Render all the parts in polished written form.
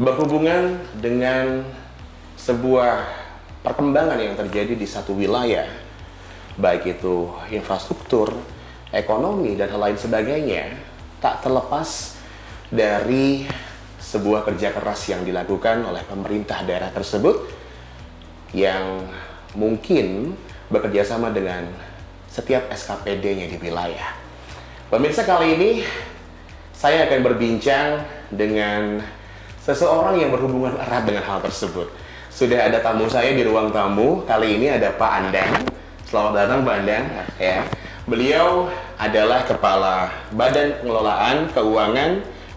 berhubungan dengan sebuah perkembangan yang terjadi di satu wilayah, baik itu infrastruktur, ekonomi, dan hal lain sebagainya, tak terlepas dari sebuah kerja keras yang dilakukan oleh pemerintah daerah tersebut yang mungkin bekerja sama dengan setiap SKPD-nya di wilayah. Pemirsa, kali ini saya akan berbincang dengan seseorang yang berhubungan erat dengan hal tersebut. Sudah ada tamu saya di ruang tamu. Kali ini ada Pak Andang. Selamat datang Pak Andang. Ya. Beliau adalah Kepala Badan Pengelolaan Keuangan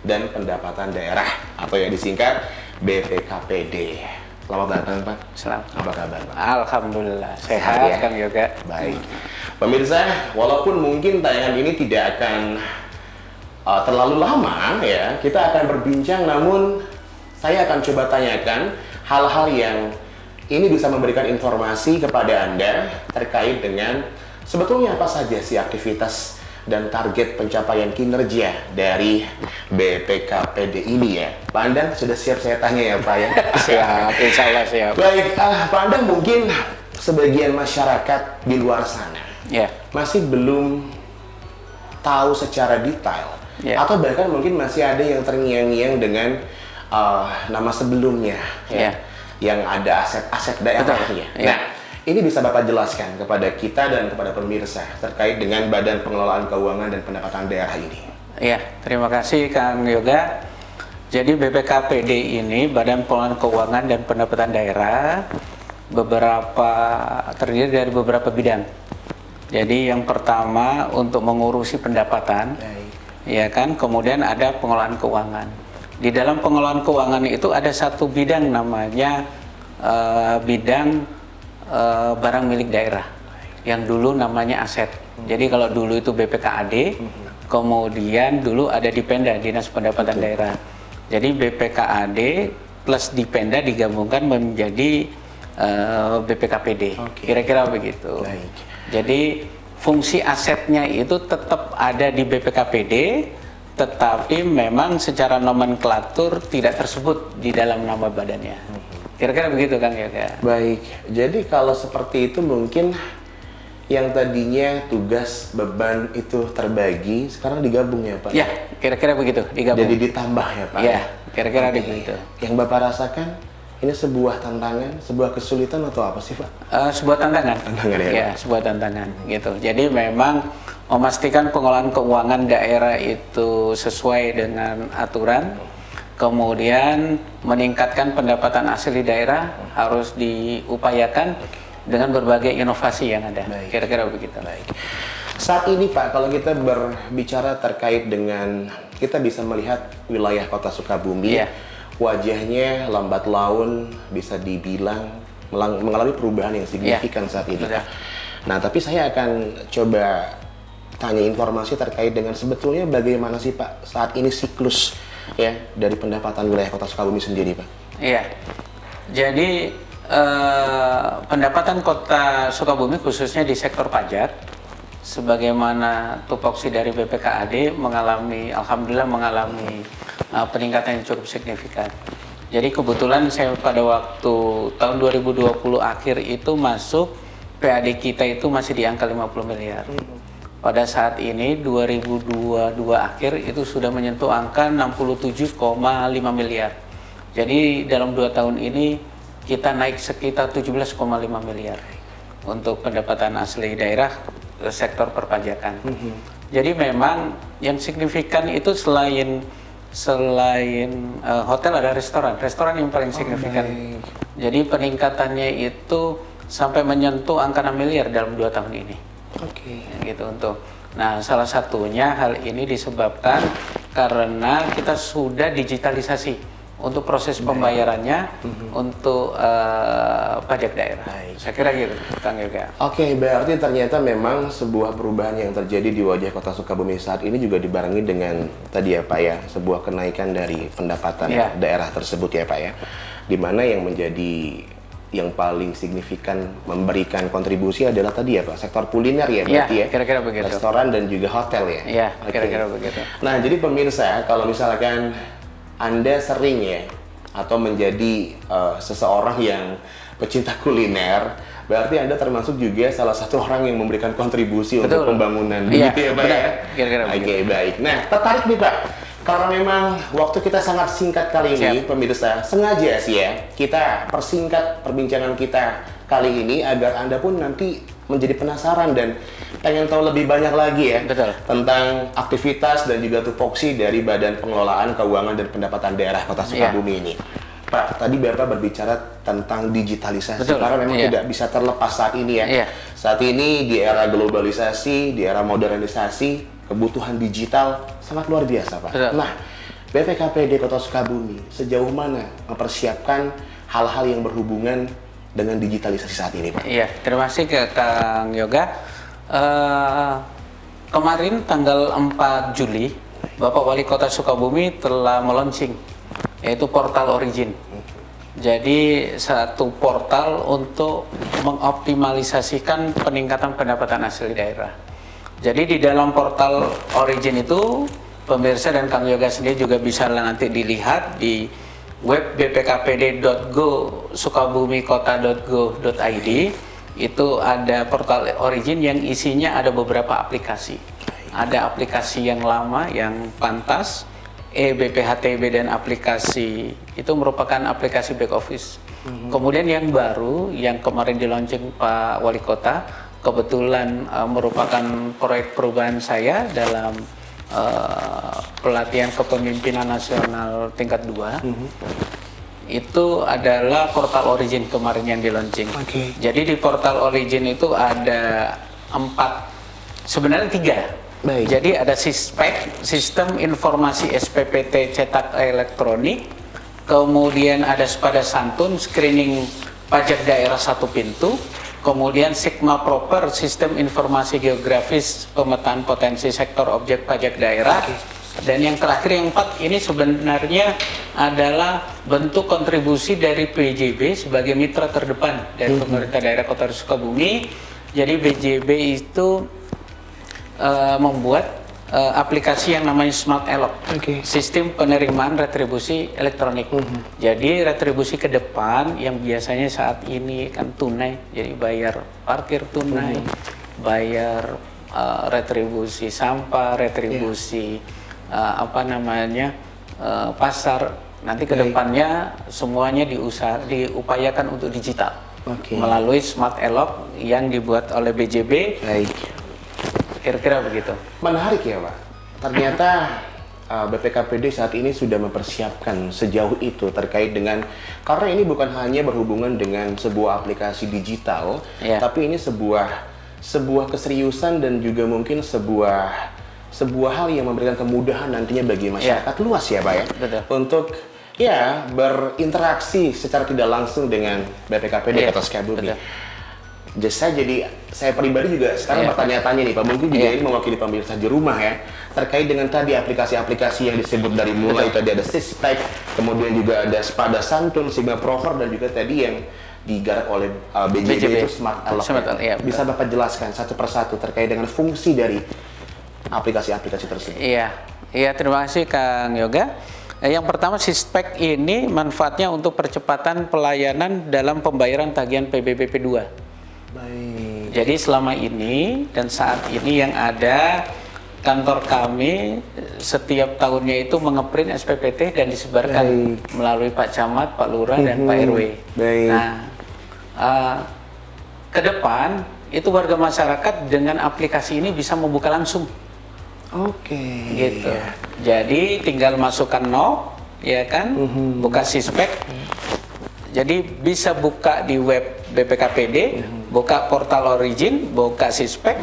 dan Pendapatan Daerah atau yang disingkat BPKPD. Selamat datang Pak. Selamat. Apa kabar Pak? Alhamdulillah sehat ya? Kang Yoga. Baik. Pemirsa, walaupun mungkin tayangan ini tidak akan terlalu lama ya, kita akan berbincang, namun saya akan coba tanyakan hal-hal yang ini bisa memberikan informasi kepada Anda terkait dengan sebetulnya apa saja sih aktivitas dan target pencapaian kinerja dari BPKPD ini ya. Pak Andang, sudah siap saya tanya ya Pak ya? Siap, insya Allah siap. Baik, Pak Andang, mungkin sebagian masyarakat di luar sana masih belum tahu secara detail, atau bahkan mungkin masih ada yang terngiang-ngiang dengan nama sebelumnya yang ada aset-aset daerahnya. Nah, ini bisa Bapak jelaskan kepada kita dan kepada pemirsa terkait dengan Badan Pengelolaan Keuangan dan Pendapatan Daerah ini. Iya, terima kasih Kang Yoga. Jadi BPKPD ini Badan Pengelolaan Keuangan dan Pendapatan Daerah terdiri dari beberapa bidang. Jadi yang pertama untuk mengurusi pendapatan, ya kan. Kemudian ada pengelolaan keuangan. Di dalam pengelolaan keuangan itu ada satu bidang namanya bidang barang milik daerah, yang dulu namanya aset. Jadi kalau dulu itu BPKAD, kemudian dulu ada Dipenda, Dinas Pendapatan Daerah. Jadi BPKAD plus Dipenda digabungkan menjadi BPKPD. Kira-kira begitu. Jadi fungsi asetnya itu tetap ada di BPKPD, tetapi memang secara nomenklatur tidak tersebut di dalam nama badannya. Kira-kira begitu Kang Yoga. Baik, jadi kalau seperti itu mungkin yang tadinya tugas beban itu terbagi, sekarang digabung ya Pak? Ya, kira-kira begitu, digabung. Jadi ditambah ya Pak? Ya, kira-kira begitu. Yang Bapak rasakan, ini sebuah tantangan, sebuah kesulitan atau apa sih Pak? Sebuah tantangan. Tantangan ya? Ya, sebuah tantangan gitu. Jadi memang memastikan pengelolaan keuangan daerah itu sesuai dengan aturan, kemudian meningkatkan pendapatan asli daerah harus diupayakan dengan berbagai inovasi yang ada. Kira-kira begitu. Baik. Saat ini Pak, kalau kita berbicara terkait dengan, kita bisa melihat wilayah Kota Sukabumi, wajahnya lambat laun bisa dibilang mengalami perubahan yang signifikan saat ini. Nah, tapi saya akan coba tanya informasi terkait dengan sebetulnya bagaimana sih Pak saat ini siklus ya dari pendapatan wilayah Kota Sukabumi sendiri Pak? Iya, jadi pendapatan Kota Sukabumi khususnya di sektor pajak, sebagaimana tupoksi dari BPKAD alhamdulillah mengalami peningkatan yang cukup signifikan. Jadi kebetulan saya pada waktu tahun 2020 akhir itu masuk, PAD kita itu masih di angka 50 miliar. Pada saat ini 2022 akhir itu sudah menyentuh angka 67,5 miliar. Jadi dalam 2 tahun ini kita naik sekitar 17,5 miliar untuk pendapatan asli daerah sektor perpajakan. Jadi memang yang signifikan itu selain hotel ada restoran yang paling signifikan. Jadi peningkatannya itu sampai menyentuh angka 6 miliar dalam 2 tahun ini. Gitu untuk. Nah, salah satunya hal ini disebabkan karena kita sudah digitalisasi untuk proses pembayarannya untuk pajak daerah. Saya kira gitu, Kang Yoga. Berarti ternyata memang sebuah perubahan yang terjadi di wajah Kota Sukabumi saat ini juga dibarengi dengan tadi ya Pak ya, sebuah kenaikan dari pendapatan daerah tersebut ya Pak ya, di mana yang menjadi yang paling signifikan memberikan kontribusi adalah tadi ya Pak, sektor kuliner ya berarti ya, kira-kira begitu. Restoran dan juga hotel ya. Iya, kira-kira begitu. Nah, jadi pemirsa, kalau misalkan Anda sering ya atau menjadi seseorang yang pecinta kuliner, berarti Anda termasuk juga salah satu orang yang memberikan kontribusi untuk pembangunan. Iya, Begitu ya, Pak? benar. Ya? Kira-kira Oke, begitu. baik. Nah, tertarik nih, Pak. Karena memang waktu kita sangat singkat kali ini, pemirsa, sengaja sih ya, kita persingkat perbincangan kita kali ini agar Anda pun nanti menjadi penasaran dan pengen tahu lebih banyak lagi ya tentang aktivitas dan juga tupoksi dari Badan Pengelolaan Keuangan dan Pendapatan Daerah Kota Sukabumi ini. Pak, tadi Bapak berbicara tentang digitalisasi karena memang tidak bisa terlepas saat ini ya. Saat ini di era globalisasi, di era modernisasi, kebutuhan digital sangat luar biasa, Pak. Nah, BPKPD Kota Sukabumi sejauh mana mempersiapkan hal-hal yang berhubungan dengan digitalisasi saat ini, Pak? Iya, terima kasih ke Kang Yoga. Kemarin tanggal 4 Juli, Bapak Wali Kota Sukabumi telah meluncing, yaitu portal Origin. Jadi satu portal untuk mengoptimalisasikan peningkatan pendapatan asli daerah. Jadi di dalam portal Origin itu, pemirsa dan Kang Yoga sendiri juga bisa nanti dilihat di web bpkpd.go.sukabumikota.go.id. Itu ada portal Origin yang isinya ada beberapa aplikasi. Ada aplikasi yang lama yang Pantas, BPHTB, dan aplikasi itu merupakan aplikasi back office. Kemudian yang baru yang kemarin di launching Pak Wali Kota, kebetulan merupakan proyek perubahan saya dalam pelatihan kepemimpinan nasional tingkat 2. Itu adalah portal Origin kemarin yang di launching. Jadi di portal Origin itu ada 4, sebenarnya 3. Jadi ada SISPEK, Sistem Informasi SPPT Cetak Elektronik, kemudian ada Sepada Santun, Screening Pajak Daerah Satu Pintu, kemudian Sigma Proper, Sistem Informasi Geografis Pemetaan Potensi Sektor Objek Pajak Daerah, dan yang terakhir yang 4 ini sebenarnya adalah bentuk kontribusi dari BJB sebagai mitra terdepan dari pemerintah daerah Kota Sukabumi. Jadi BJB itu membuat aplikasi yang namanya Smart Elok, sistem penerimaan retribusi elektronik. Jadi retribusi ke depan yang biasanya saat ini kan tunai, jadi bayar parkir tunai, bayar retribusi sampah, retribusi pasar. Nanti ke depannya semuanya diupayakan untuk digital melalui Smart Elok yang dibuat oleh BJB. Kira-kira begitu. Menarik ya, Pak. Ternyata BPKPD saat ini sudah mempersiapkan sejauh itu terkait dengan, karena ini bukan hanya berhubungan dengan sebuah aplikasi digital, tapi ini sebuah keseriusan dan juga mungkin sebuah hal yang memberikan kemudahan nantinya bagi masyarakat luas ya, Pak ya. Untuk berinteraksi secara tidak langsung dengan BPKPD Kota Sukabumi. Saya pribadi juga sekarang bertanya-tanya nih Pak, mungkin juga ini mewakili pemirsa di rumah ya, terkait dengan tadi aplikasi-aplikasi yang disebut dari mulai tadi ada SISPEK, kemudian juga ada Sepada Santun, Sigma Proper, dan juga tadi yang digarap oleh BJB itu Smart Elok. Bisa Bapak jelaskan satu persatu terkait dengan fungsi dari aplikasi-aplikasi tersebut? Iya, terima kasih Kang Yoga. Yang pertama, SISPEK ini manfaatnya untuk percepatan pelayanan dalam pembayaran tagihan PBBP 2. Jadi selama ini dan saat ini yang ada, kantor kami setiap tahunnya itu mengeprint SPPT dan disebarkan melalui Pak Camat, Pak Lurah, dan Pak RW. Nah, ke depan itu warga masyarakat dengan aplikasi ini bisa membuka langsung. Gitu. Jadi tinggal masukkan NOP, ya kan, buka SISPEK. Jadi bisa buka di web BPKPD, buka portal Origin, buka SISPEK,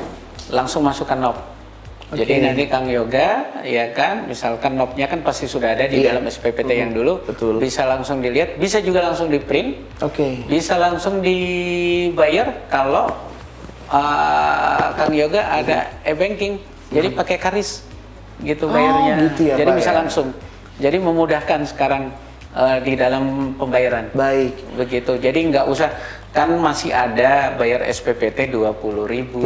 langsung masukkan NOP. Jadi nanti Kang Yoga, ya kan, misalkan NOP-nya kan pasti sudah ada di dalam SPPT yang dulu, bisa langsung dilihat, bisa juga langsung di print, bisa langsung dibayar kalau Kang Yoga ada e-banking, jadi pakai KRIS gitu bayarnya, jadi bisa langsung. Jadi memudahkan sekarang di dalam pembayaran. Begitu. Jadi nggak usah, kan masih ada bayar SPPT 20.000,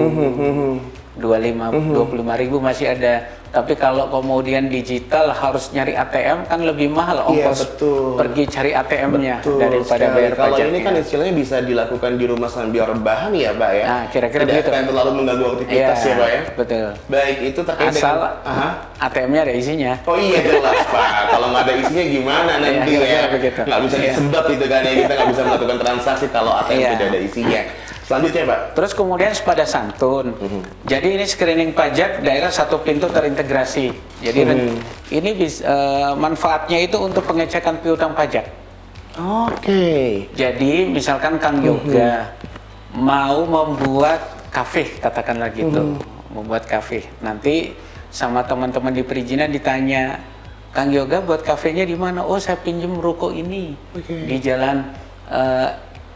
25.000 masih ada Tapi kalau kemudian digital harus nyari ATM kan lebih mahal Iya, ongkos betul. pergi cari ATM-nya Betul daripada sekali. bayar Kalau pajaknya. ini kan istilahnya bisa dilakukan di rumah sambil rebahan ya, Pak ya. Nah, kira-kira Tidak begitu. akan terlalu mengganggu aktivitas ya, Pak ya. Betul. Baik, itu terkait Asal dengan ATM-nya ada isinya. Oh iya jelas Pak, kalau nggak ada isinya gimana nanti kira-kira ya? begitu. Nggak bisa Iya. disebat itu kan ya, kita nggak bisa melakukan transaksi kalau ATM Iya. tidak ada isinya. Selanjutnya Pak. Terus kemudian sepada santun. Jadi ini screening pajak daerah satu pintu terintegrasi. Jadi ini manfaatnya itu untuk pengecekan piutang pajak. Oke. Jadi misalkan Kang Yoga mau membuat kafe, katakanlah gitu, membuat kafe. Nanti sama teman-teman di perizinan ditanya, Kang Yoga buat kafenya di mana? Oh saya pinjem ruko ini di jalan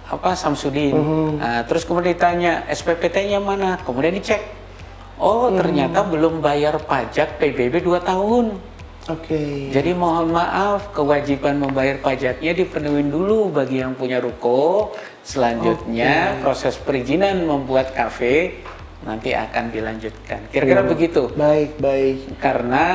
Samsudin. Nah, terus kemudian ditanya SPPT-nya mana? Kemudian dicek. Oh ternyata belum bayar pajak PBB 2 tahun. Oke. Jadi mohon maaf, kewajiban membayar pajaknya dipenuhi dulu bagi yang punya ruko. Selanjutnya proses perizinan membuat kafe nanti akan dilanjutkan. Kira-kira begitu. Baik, baik. Karena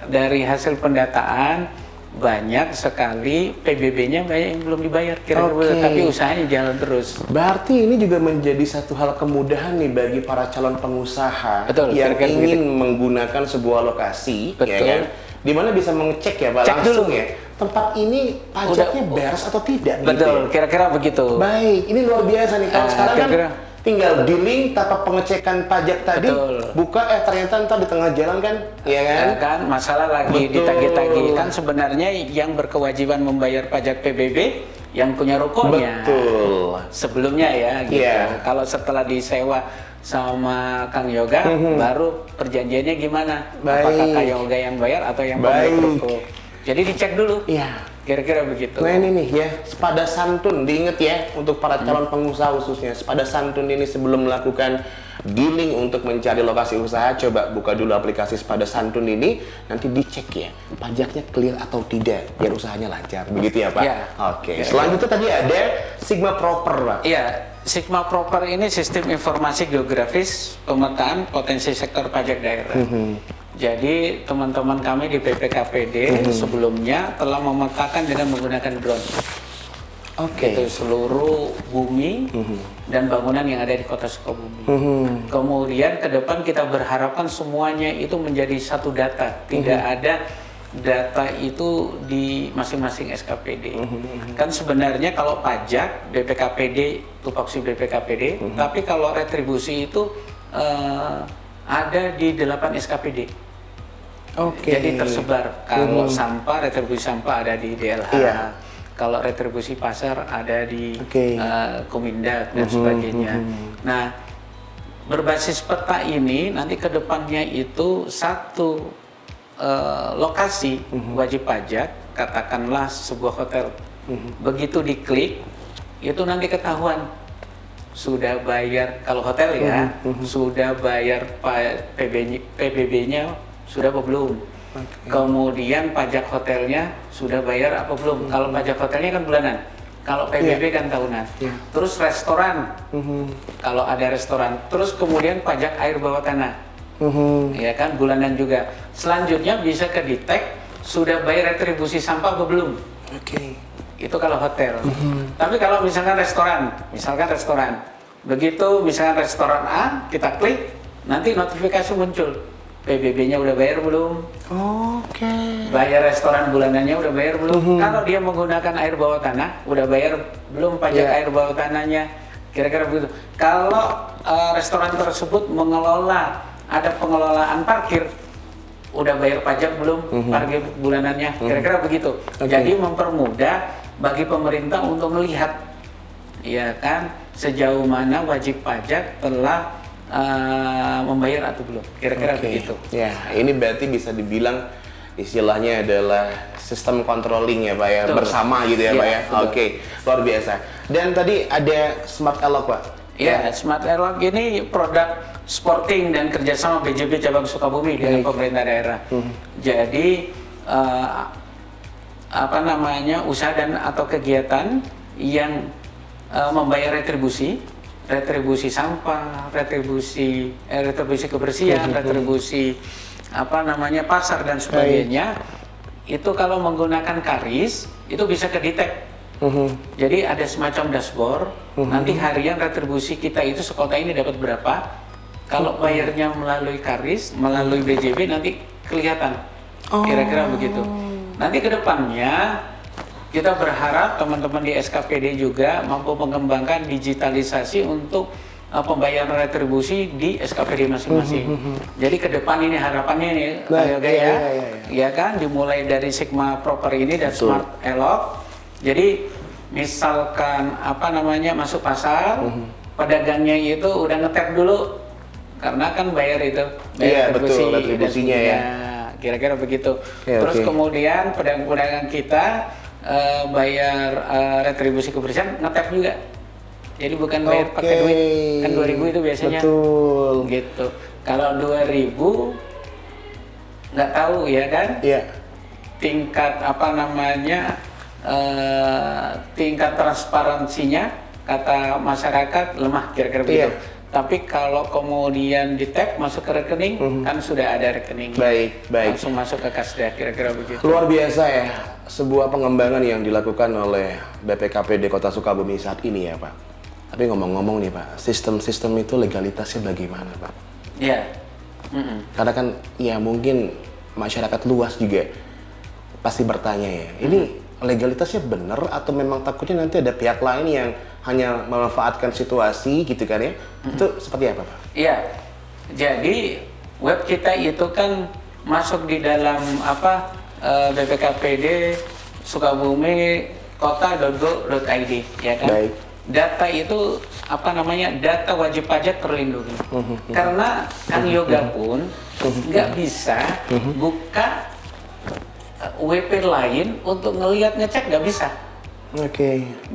dari hasil pendataan banyak sekali PBB-nya banyak yang belum dibayar kira-kira, tapi usahanya jalan terus. Berarti ini juga menjadi satu hal kemudahan nih bagi para calon pengusaha yang ingin menggunakan sebuah lokasi, ya kan? Di mana bisa mengecek ya Pak langsung dulu. ya tempat ini pajaknya beres atau tidak. Betul, kira-kira begitu. Baik, ini luar biasa nih. Kalau sekarang kan tinggal di link tanpa pengecekan pajak tadi, buka ternyata ntar di tengah jalan kan, ya kan? Kan masalah lagi ditagih-tagih. Kan sebenarnya yang berkewajiban membayar pajak PBB yang punya rukonya. Betul. Sebelumnya ya gitu. Kalau setelah disewa sama Kang Yoga, baru perjanjiannya gimana? Apakah Kang Yoga yang bayar atau yang pemilik ruko? Jadi dicek dulu. Iya. Kira-kira begitu. Nah ini nih ya, sepada santun, diinget ya untuk para calon pengusaha khususnya. Sepada santun ini sebelum melakukan dealing untuk mencari lokasi usaha, coba buka dulu aplikasi Sepada Santun ini, nanti dicek ya, pajaknya clear atau tidak, biar usahanya lancar. Begitu ya Pak? Ya. Oke. Selanjutnya tadi ada Sigma Proper Pak. Iya, Sigma Proper ini sistem informasi geografis pemetaan potensi sektor pajak daerah. Jadi teman-teman kami di PPKPD sebelumnya telah memetakan dengan menggunakan drone. Itu seluruh bumi dan bangunan yang ada di Kota Sukabumi. Kemudian ke depan kita berharapkan semuanya itu menjadi satu data, tidak ada data itu di masing-masing SKPD. Kan sebenarnya kalau pajak BPKPD, tupoksi BPKPD, tapi kalau retribusi itu ada di 8 SKPD. Jadi tersebar. Kalau sampah, retribusi sampah ada di DLH. Kalau retribusi pasar ada di Komindak dan sebagainya. Nah, berbasis peta ini nanti ke depannya itu satu lokasi wajib pajak, katakanlah sebuah hotel. Begitu diklik, itu nanti ketahuan sudah bayar, kalau hotel ya, sudah bayar PBB-nya sudah apa belum? Kemudian pajak hotelnya sudah bayar apa belum? Kalau pajak hotelnya kan bulanan, kalau PBB kan tahunan. Terus restoran, kalau ada restoran. Terus kemudian pajak air bawah tanah, ya kan bulanan juga. Selanjutnya bisa kedetek sudah bayar retribusi sampah apa belum? Itu kalau hotel. Tapi kalau misalkan restoran, begitu misalkan restoran A kita klik, nanti notifikasi muncul. PBB-nya udah bayar belum? Bayar restoran bulanannya udah bayar belum? Kalau dia menggunakan air bawah tanah, udah bayar belum pajak air bawah tanahnya? Kira-kira begitu. Kalau restoran tersebut mengelola, ada pengelolaan parkir, udah bayar pajak belum parkir bulanannya? Kira-kira begitu. Jadi mempermudah bagi pemerintah untuk melihat, ya kan, sejauh mana wajib pajak telah membayar atau belum, kira-kira begitu. Ya, ini berarti bisa dibilang istilahnya adalah sistem controlling ya Pak ya, bersama gitu ya Pak ya. Luar biasa. Dan tadi ada Smart Elok Pak. Ya, Smart Elok ini produk sporting dan kerjasama BJB Cabang Sukabumi dengan pemerintah daerah. Jadi usaha dan atau kegiatan yang membayar retribusi sampah, retribusi kebersihan, retribusi pasar dan sebagainya, itu kalau menggunakan KRIS itu bisa kedetek. Jadi ada semacam dashboard, nanti harian retribusi kita itu sekota ini dapat berapa. Kalau bayarnya melalui KRIS, melalui BJB nanti kelihatan, kira-kira begitu. Nanti kedepannya kita berharap teman-teman di SKPD juga mampu mengembangkan digitalisasi untuk pembayaran retribusi di SKPD masing-masing. Jadi ke depan ini harapannya nih, ya kan, dimulai dari Sigma Proper ini dan Smart Elok. Jadi misalkan masuk pasar, pedagangnya itu udah ngetap dulu, karena kan bayar retribusinya ya. Kira-kira begitu. Terus kemudian pedagang-pedagang kita bayar retribusi kebersihan ngetap juga. Jadi bukan bayar pakai duit, kan 2.000 itu biasanya. Betul. Gitu. Kalau 2.000 nggak tahu ya kan? Iya. Tingkat tingkat transparansinya kata masyarakat lemah, kira-kira begitu. Tapi kalau kemudian di tap masuk ke rekening, kan sudah ada rekening. Baik. Langsung masuk ke kasda, kira-kira begitu. Luar biasa ya, sebuah pengembangan yang dilakukan oleh BPKPD Kota Sukabumi saat ini ya Pak. Tapi ngomong-ngomong nih Pak, sistem itu legalitasnya bagaimana Pak? Iya. Karena kan ya mungkin masyarakat luas juga pasti bertanya ya, ini legalitasnya benar atau memang takutnya nanti ada pihak lain yang hanya memanfaatkan situasi gitu kan ya? Itu seperti apa Pak? Iya, jadi web kita itu kan masuk di dalam BPKPD Sukabumi kota.go.id ya kan? Baik. Data itu data wajib pajak terlindungi. Karena Kang Yoga pun nggak bisa buka WP lain untuk ngecek, nggak bisa.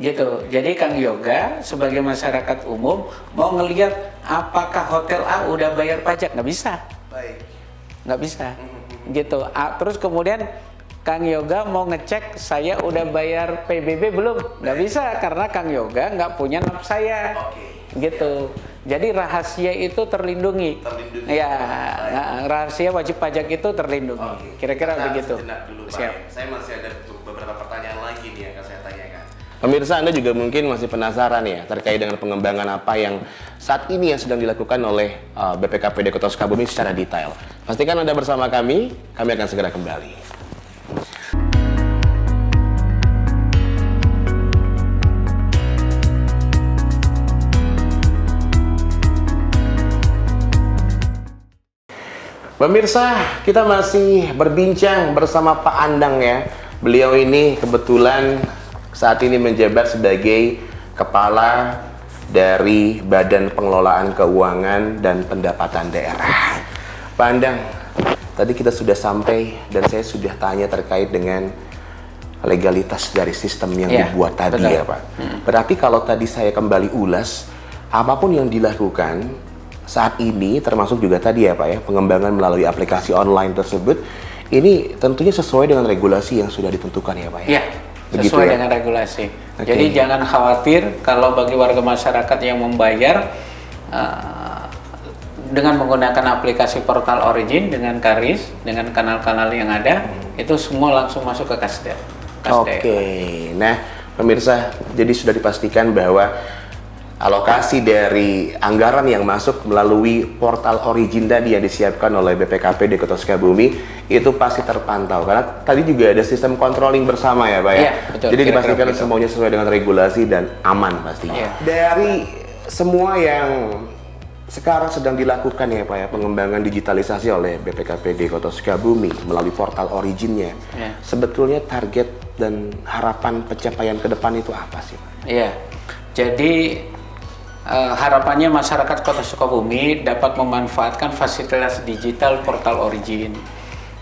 Gitu. Jadi Kang Yoga sebagai masyarakat umum mau ngelihat apakah hotel A udah bayar pajak, nggak bisa. Nggak bisa. Gitu. Terus kemudian Kang Yoga mau ngecek saya udah bayar PBB belum, nggak bisa karena Kang Yoga nggak punya NAP saya. Gitu. Jadi rahasia itu terlindungi. Ya, rahasia wajib pajak itu terlindungi. Kira-kira begitu. Siap. Saya masih ada beberapa pertanyaan lagi nih yang akan saya tanyakan. Pemirsa, Anda juga mungkin masih penasaran ya terkait dengan pengembangan apa yang saat ini yang sedang dilakukan oleh BPKPD Kota Sukabumi secara detail. Pastikan Anda bersama kami akan segera kembali. Pemirsa, kita masih berbincang bersama Pak Andang ya. Beliau ini kebetulan saat ini menjabat sebagai Kepala dari Badan Pengelolaan Keuangan dan Pendapatan Daerah. Pak Andang, tadi kita sudah sampai dan saya sudah tanya terkait dengan legalitas dari sistem yang dibuat tadi ya Pak. Berarti kalau tadi saya kembali ulas, apapun yang dilakukan saat ini termasuk juga tadi ya Pak ya, pengembangan melalui aplikasi online tersebut ini tentunya sesuai dengan regulasi yang sudah ditentukan ya Pak ya? Iya, sesuai dengan regulasi. Jadi jangan khawatir kalau bagi warga masyarakat yang membayar dengan menggunakan aplikasi portal Origin dengan KRIS, dengan kanal-kanal yang ada, itu semua langsung masuk ke kasda. Nah pemirsa, jadi sudah dipastikan bahwa alokasi dari anggaran yang masuk melalui portal Origin tadi yang disiapkan oleh BPKPD Kota Sukabumi itu pasti terpantau karena tadi juga ada sistem controlling bersama ya Pak ya. Betul, jadi dipastikan semuanya sesuai dengan regulasi dan aman pastinya. Dari semua yang sekarang sedang dilakukan ya Pak ya, pengembangan digitalisasi oleh BPKPD Kota Sukabumi melalui portal Originnya, sebetulnya target dan harapan pencapaian ke depan itu apa sih Pak? Iya, jadi harapannya masyarakat Kota Sukabumi dapat memanfaatkan fasilitas digital portal Origin,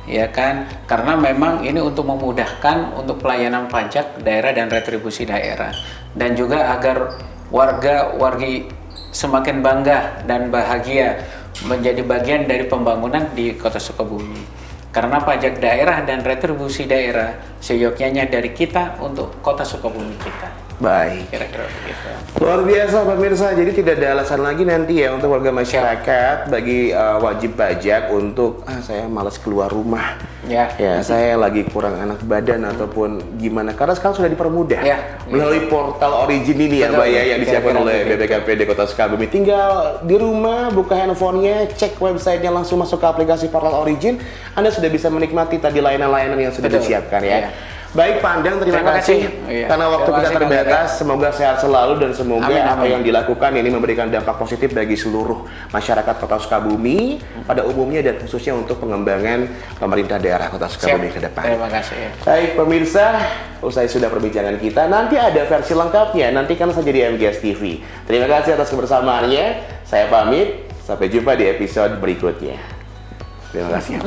ya kan? Karena memang ini untuk memudahkan untuk pelayanan pajak daerah dan retribusi daerah, dan juga agar warga-wargi semakin bangga dan bahagia menjadi bagian dari pembangunan di Kota Sukabumi. Karena pajak daerah dan retribusi daerah seyogyanya dari kita untuk Kota Sukabumi kita. Baik. Kira-kira begitu. Luar biasa pemirsa, jadi tidak ada alasan lagi nanti ya untuk warga masyarakat bagi wajib pajak untuk saya malas keluar rumah. Ya. Ya, saya lagi kurang enak badan ataupun gimana, karena sekarang sudah dipermudah Ya. melalui portal Origin ini ya Betul. Mbak ya, yang disiapkan Kira-kira oleh begitu. BPKPD Kota Sukabumi. Tinggal di rumah, buka handphonenya, cek websitenya, langsung masuk ke aplikasi portal Origin, Anda sudah bisa menikmati tadi layanan-layanan yang sudah Betul. disiapkan ya. Iya. Baik Pak Andang, terima Terima kasih kasih. Iya. karena waktu Terima kita kasih, Bang terbatas. Semoga sehat selalu dan semoga Amin, apa amin. yang dilakukan ini memberikan dampak positif bagi seluruh masyarakat Kota Sukabumi pada umumnya dan khususnya untuk pengembangan pemerintah daerah Kota Sukabumi ke depan. Terima kasih. Baik pemirsa, usai sudah perbincangan kita, nanti ada versi lengkapnya, nantikan saja di MGS TV. Terima kasih atas kebersamaannya, saya pamit, sampai jumpa di episode berikutnya. Terima kasih.